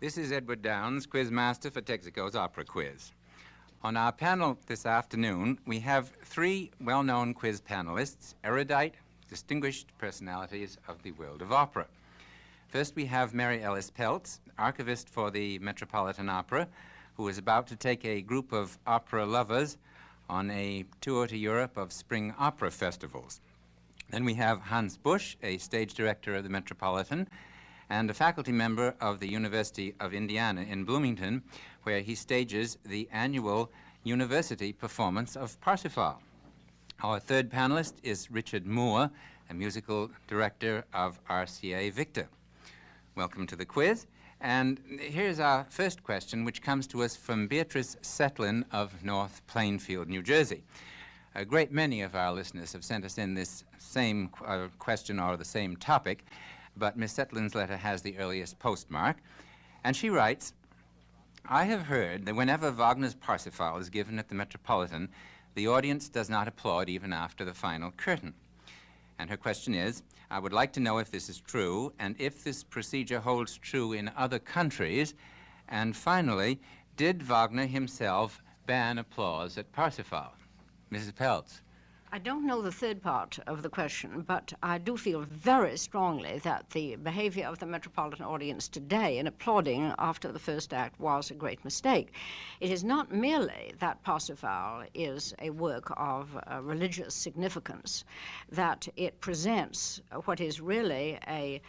This is Edward Downs, Quizmaster for Texaco's Opera Quiz. On our panel this afternoon, we have three well-known quiz panelists, erudite, distinguished personalities of the world of opera. First, we have Mary Ellis Peltz, archivist for the Metropolitan Opera, who is about to take a group of opera lovers on a tour to Europe of spring opera festivals. Then we have Hans Busch, a stage director of the Metropolitan, and a faculty member of the University of Indiana in Bloomington, where he stages the annual university performance of Parsifal. Our third panelist is Richard Moore, a musical director of RCA Victor. Welcome to the quiz. And here's our first question, which comes to us from Beatrice Setlin of North Plainfield, New Jersey. A great many of our listeners have sent us in this same question or the same topic, but Miss Setlin's letter has the earliest postmark. And she writes, I have heard that whenever Wagner's Parsifal is given at the Metropolitan, the audience does not applaud even after the final curtain. And her question is, I would like to know if this is true, and if this procedure holds true in other countries. And finally, did Wagner himself ban applause at Parsifal? Mrs. Peltz. I don't know the third part of the question, but I do feel very strongly that the behavior of the Metropolitan audience today in applauding after the first act was a great mistake. It is not merely that Parsifal is a work of religious significance, that it presents what is really a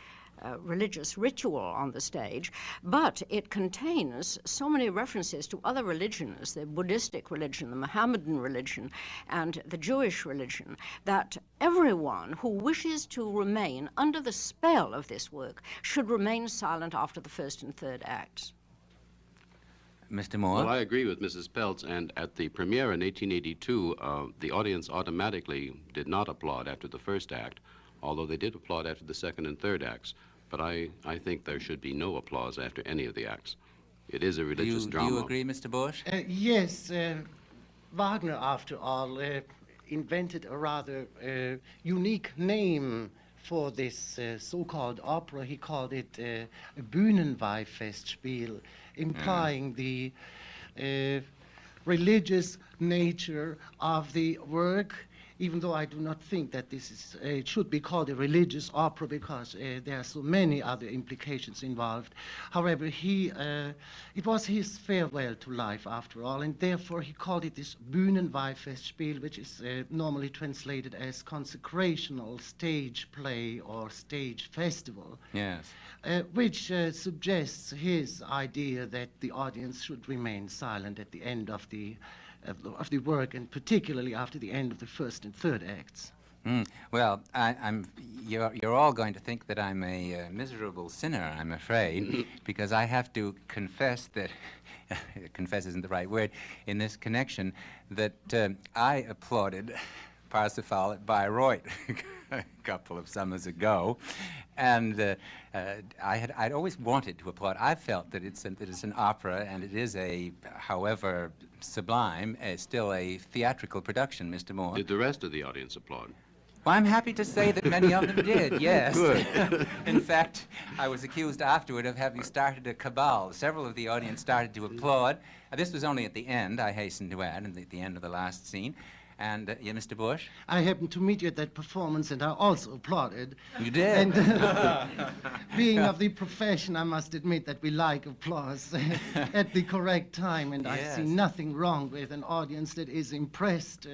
religious ritual on the stage, but it contains so many references to other religions, the Buddhistic religion, the Mohammedan religion, and the Jewish religion, that everyone who wishes to remain under the spell of this work should remain silent after the first and third acts. Mr. Moore? Well, I agree with Mrs. Peltz, and at the premiere in 1882, the audience automatically did not applaud after the first act, although they did applaud after the second and third acts. But I think there should be no applause after any of the acts. It is a religious drama. Do you agree, Mr. Busch? Yes. Wagner, after all, invented a rather unique name for this so-called opera. He called it a Bühnenweihfestspiel, implying the religious nature of the work, even though I do not think that this is, it should be called a religious opera because there are so many other implications involved. However, it was his farewell to life after all, and therefore he called it this Bühnenweihfestspiel, which is normally translated as consecrational stage play or stage festival. Yes. Which suggests his idea that the audience should remain silent at the end of the work, and particularly after the end of the first and third acts. Well, you're all going to think that I'm a miserable sinner, I'm afraid, because I have to confess that, confess isn't the right word, in this connection, that I applauded Parsifal at Bayreuth a couple of summers ago, and I'd always wanted to applaud. I felt that it's an opera, and it is however sublime, still a theatrical production, Mr. Moore. Did the rest of the audience applaud? Well, I'm happy to say that many of them did, yes. Good. In fact, I was accused afterward of having started a cabal. Several of the audience started to applaud. This was only at the end, I hasten to add, at the end of the last scene. And, yeah, Mr. Busch? I happened to meet you at that performance, and I also applauded. You did? And being of the profession, I must admit that we like applause at the correct time, and yes. I see nothing wrong with an audience that is impressed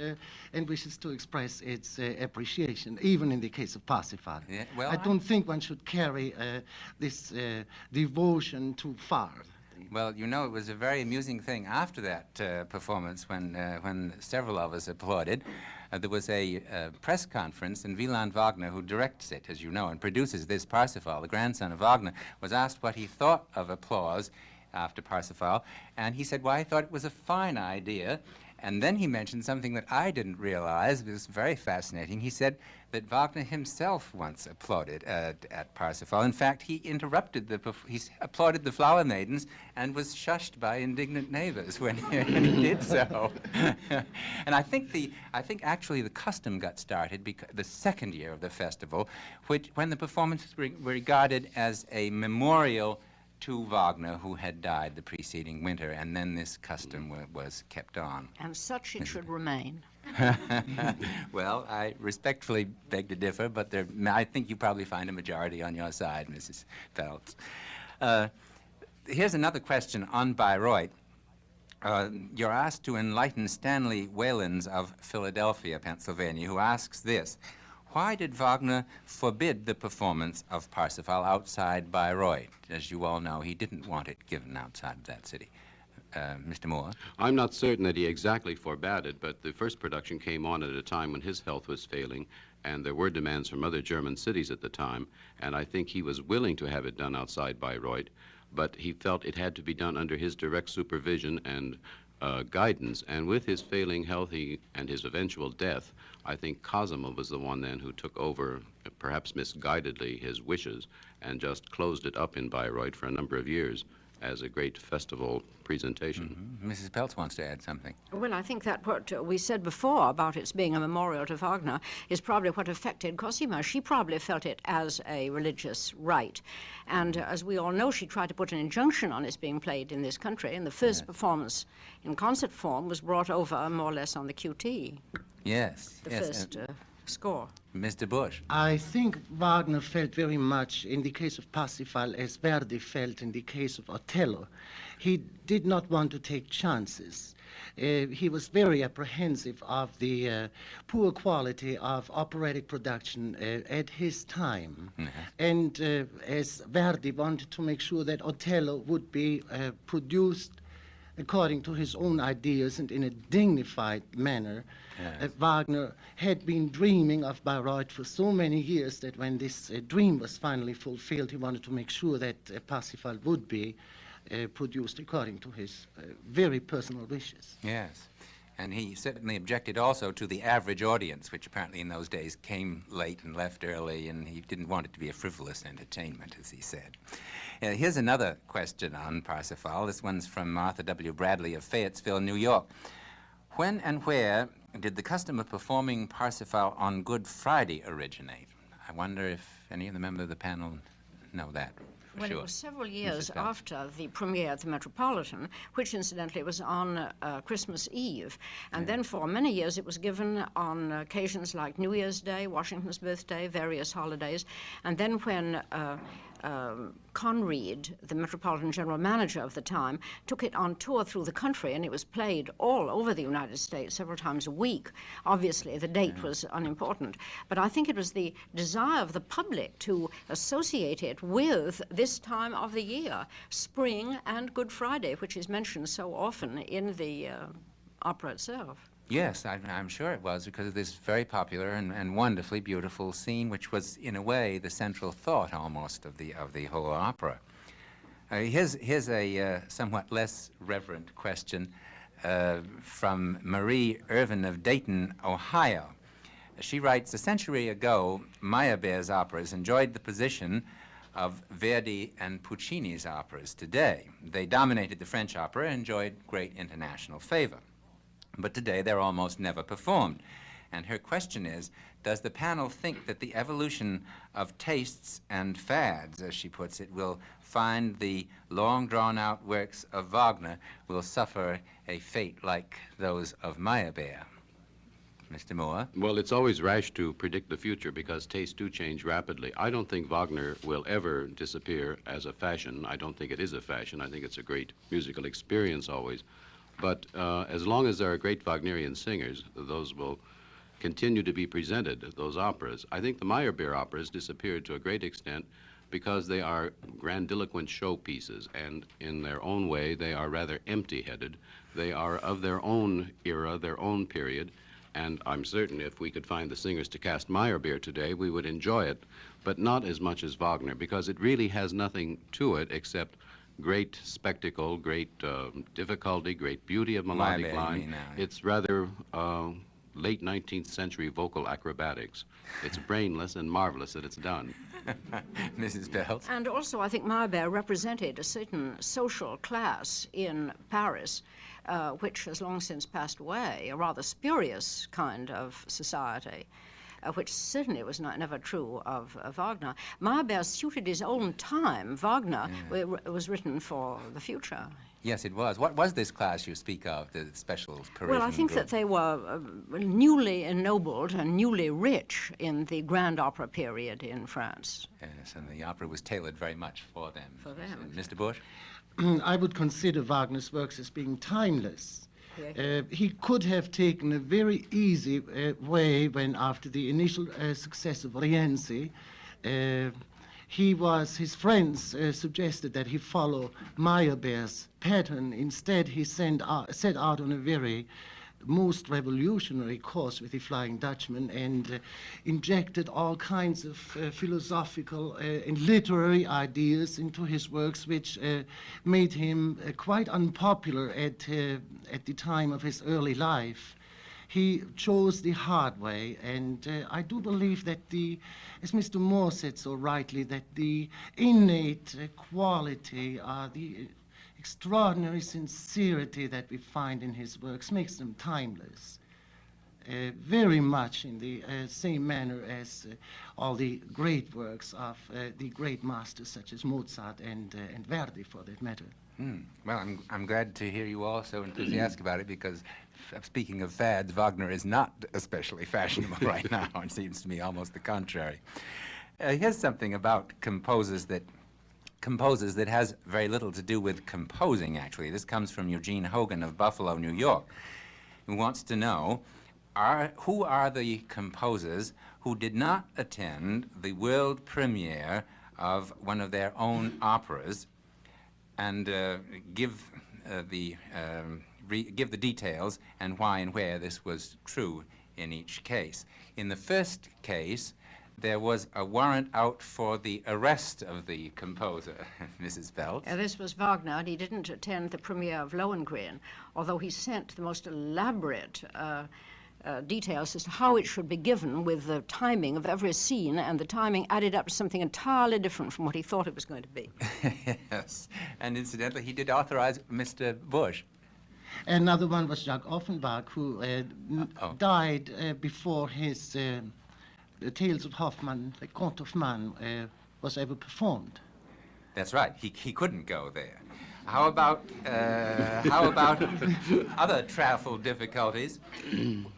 and wishes to express its appreciation, even in the case of Parsifal. Yeah, well, I don't think one should carry this devotion too far. Well, you know, it was a very amusing thing after that performance when several of us applauded. There was a press conference, and Wieland Wagner, who directs it, as you know, and produces this Parsifal, the grandson of Wagner, was asked what he thought of applause after Parsifal, and he said, well, I thought it was a fine idea. And then he mentioned something that I didn't realize. It was very fascinating. He said that Wagner himself once applauded at Parsifal. In fact, he applauded the Flower Maidens and was shushed by indignant neighbors when he did so. And I think actually the custom got started the second year of the festival, when the performances were regarded as a memorial to Wagner, who had died the preceding winter, and then this custom was kept on. And such it should remain. Well, I respectfully beg to differ, but I think you probably find a majority on your side, Mrs. Phelps. Here's another question on Bayreuth. You're asked to enlighten Stanley Whalens of Philadelphia, Pennsylvania, who asks this: why did Wagner forbid the performance of Parsifal outside Bayreuth? As you all know, he didn't want it given outside of that city. Mr. Moore? I'm not certain that he exactly forbade it, but the first production came on at a time when his health was failing, and there were demands from other German cities at the time, and I think he was willing to have it done outside Bayreuth, but he felt it had to be done under his direct supervision and guidance, and with his failing health and his eventual death, I think Cosima was the one then who took over, perhaps misguidedly, his wishes and just closed it up in Bayreuth for a number of years as a great festival presentation. Mm-hmm. Mrs. Peltz wants to add something. Well, I think that what we said before about its being a memorial to Wagner is probably what affected Cosima. She probably felt it as a religious rite. And as we all know, she tried to put an injunction on its being played in this country, and the first performance in concert form was brought over more or less on the QT. Yes. The yes. first score. Mr. Bush? I think Wagner felt very much in the case of Parsifal as Verdi felt in the case of Othello. He did not want to take chances. He was very apprehensive of the poor quality of operatic production at his time. Mm-hmm. And as Verdi wanted to make sure that Othello would be produced according to his own ideas and in a dignified manner. Yes. Wagner had been dreaming of Bayreuth for so many years that when this dream was finally fulfilled, he wanted to make sure that Parsifal would be produced according to his very personal wishes. Yes. And he certainly objected also to the average audience, which apparently in those days came late and left early, and he didn't want it to be a frivolous entertainment, as he said. Here's another question on Parsifal. This one's from Martha W. Bradley of Fayetteville, New York. When and where did the custom of performing Parsifal on Good Friday originate? I wonder if any of the members of the panel know that. Well, Sure. it was several years Mrs. Peltz. after the premiere at the Metropolitan, which incidentally was on Christmas Eve. And then for many years it was given on occasions like New Year's Day, Washington's birthday, various holidays. And then when Conried, the Metropolitan General Manager of the time, took it on tour through the country, and it was played all over the United States several times a week. Obviously, the date was unimportant. But I think it was the desire of the public to associate it with this time of the year, spring and Good Friday, which is mentioned so often in the opera itself. Yes, I'm sure it was, because of this very popular and wonderfully beautiful scene, which was, in a way, the central thought almost of the whole opera. Here's a somewhat less reverent question from Marie Irvin of Dayton, Ohio. She writes, a century ago, Meyerbeer's operas enjoyed the position of Verdi and Puccini's operas today. They dominated the French opera and enjoyed great international favor. But today they're almost never performed. And her question is, does the panel think that the evolution of tastes and fads, as she puts it, will find the long drawn-out works of Wagner will suffer a fate like those of Meyerbeer? Mr. Moore? Well, it's always rash to predict the future because tastes do change rapidly. I don't think Wagner will ever disappear as a fashion. I don't think it is a fashion. I think it's a great musical experience always. But as long as there are great Wagnerian singers, those will continue to be presented, those operas. I think the Meyerbeer operas disappeared to a great extent because they are grandiloquent showpieces, and in their own way, they are rather empty-headed. They are of their own era, their own period, and I'm certain if we could find the singers to cast Meyerbeer today, we would enjoy it, but not as much as Wagner, because it really has nothing to it except great spectacle, great difficulty, great beauty of melodic line. It's rather late 19th century vocal acrobatics. It's brainless and marvelous that it's done. Mrs. Peltz? And also, I think Meyerbeer represented a certain social class in Paris, which has long since passed away, a rather spurious kind of society. which certainly was never true of Wagner. Meyerbeer suited his own time. Wagner was written for the future. Yes, it was. What was this class you speak of, the special Parisian Well, I think group? that they were newly ennobled and newly rich in the Grand Opera period in France. Yes, and the opera was tailored very much for them. For them. Mr. Bush? I would consider Wagner's works as being timeless. Yeah. He could have taken a very easy way when, after the initial success of Rienzi, his friends suggested that he follow Meyerbeer's pattern. Instead, he set out on a very most revolutionary course with the Flying Dutchman and injected all kinds of philosophical and literary ideas into his works, which made him quite unpopular at the time of his early life. He chose the hard way, and I do believe that as Mr. Moore said so rightly, that the innate quality, the extraordinary sincerity that we find in his works makes them timeless, very much in the same manner as all the great works of the great masters such as Mozart and Verdi, for that matter. Well, I'm glad to hear you all so enthusiastic about it, because speaking of fads, Wagner is not especially fashionable right now. It seems to me almost the contrary. Here's something about composers that has very little to do with composing, actually. This comes from Eugene Hogan of Buffalo, New York, who wants to know, who are the composers who did not attend the world premiere of one of their own operas and give the details and why and where this was true in each case. In the first case, there was a warrant out for the arrest of the composer, Mrs. Phelps. This was Wagner, and he didn't attend the premiere of Lohengrin, although he sent the most elaborate details as to how it should be given, with the timing of every scene, and the timing added up to something entirely different from what he thought it was going to be. Yes, and incidentally, he did authorize Mr. Bush. Another one was Jacques Offenbach, who died before his the Tales of Hoffmann, the Count of Man, was ever performed. That's right. He couldn't go there. How about other travel difficulties?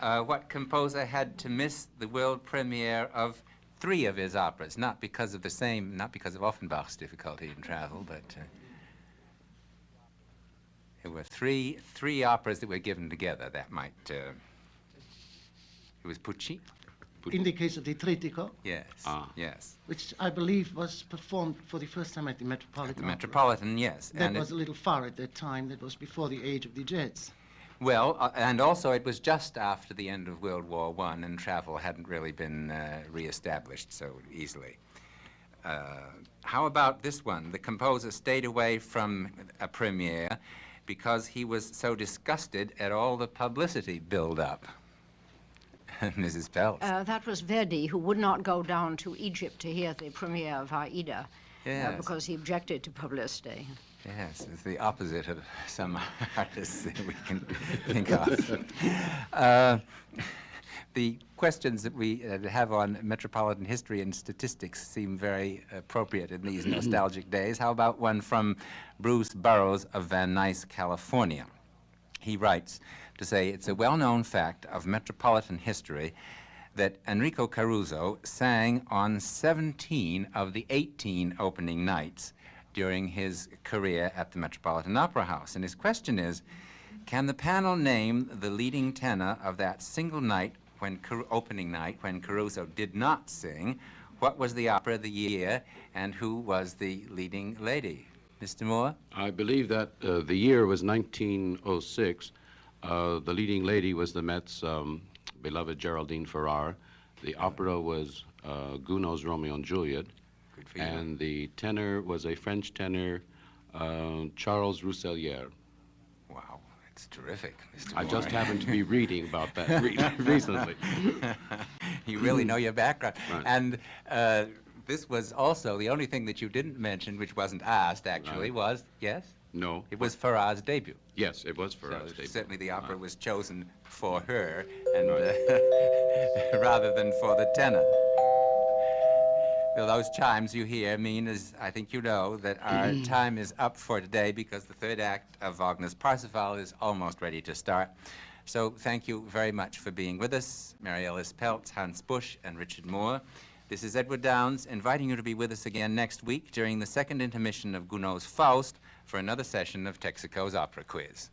What composer had to miss the world premiere of 3 of his operas? Not because of Offenbach's difficulty in travel, but there were three operas that were given together. That might. It was Puccini. In the case of the Trittico, Yes. Yes. which I believe was performed for the first time at the Metropolitan The Opera. Metropolitan, yes. That And was a little far at that time. That was before the age of the jets. Well, and also it was just after the end of World War I, and travel hadn't really been reestablished so easily. How about this one? The composer stayed away from a premiere because he was so disgusted at all the publicity build-up. Mrs. Phelps. That was Verdi, who would not go down to Egypt to hear the premiere of Aida, Yes. because he objected to publicity. Yes, it's the opposite of some artists that we can think of. The questions that we have on metropolitan history and statistics seem very appropriate in these nostalgic days. How about one from Bruce Burroughs of Van Nuys, California? He writes to say, it's a well-known fact of metropolitan history that Enrico Caruso sang on 17 of the 18 opening nights during his career at the Metropolitan Opera House. And his question is, can the panel name the leading tenor of that single night, opening night, when Caruso did not sing? What was the opera, the year, and who was the leading lady? Mr. Moore? I believe that the year was 1906. The leading lady was the Met's beloved Geraldine Farrar. The opera was Gounod's Romeo and Juliet. Good for you. And the tenor was a French tenor, Charles Rousselier. Wow, that's terrific, Mr. I Moore. just happened to be reading about that recently. You really know your background. Right. And this was also the only thing that you didn't mention, which wasn't asked actually, Right. was, yes? No. It was Farah's debut. Yes, it was for So us. David. certainly the opera Right. was chosen for her, and Right. rather than for the tenor. Well, those chimes you hear mean, as I think you know, that our time is up for today because the third act of Wagner's Parsifal is almost ready to start. So thank you very much for being with us, Mary Ellis Peltz, Hans Busch, and Richard Moore. This is Edward Downes inviting you to be with us again next week during the second intermission of Gounod's Faust for another session of Texaco's Opera Quiz.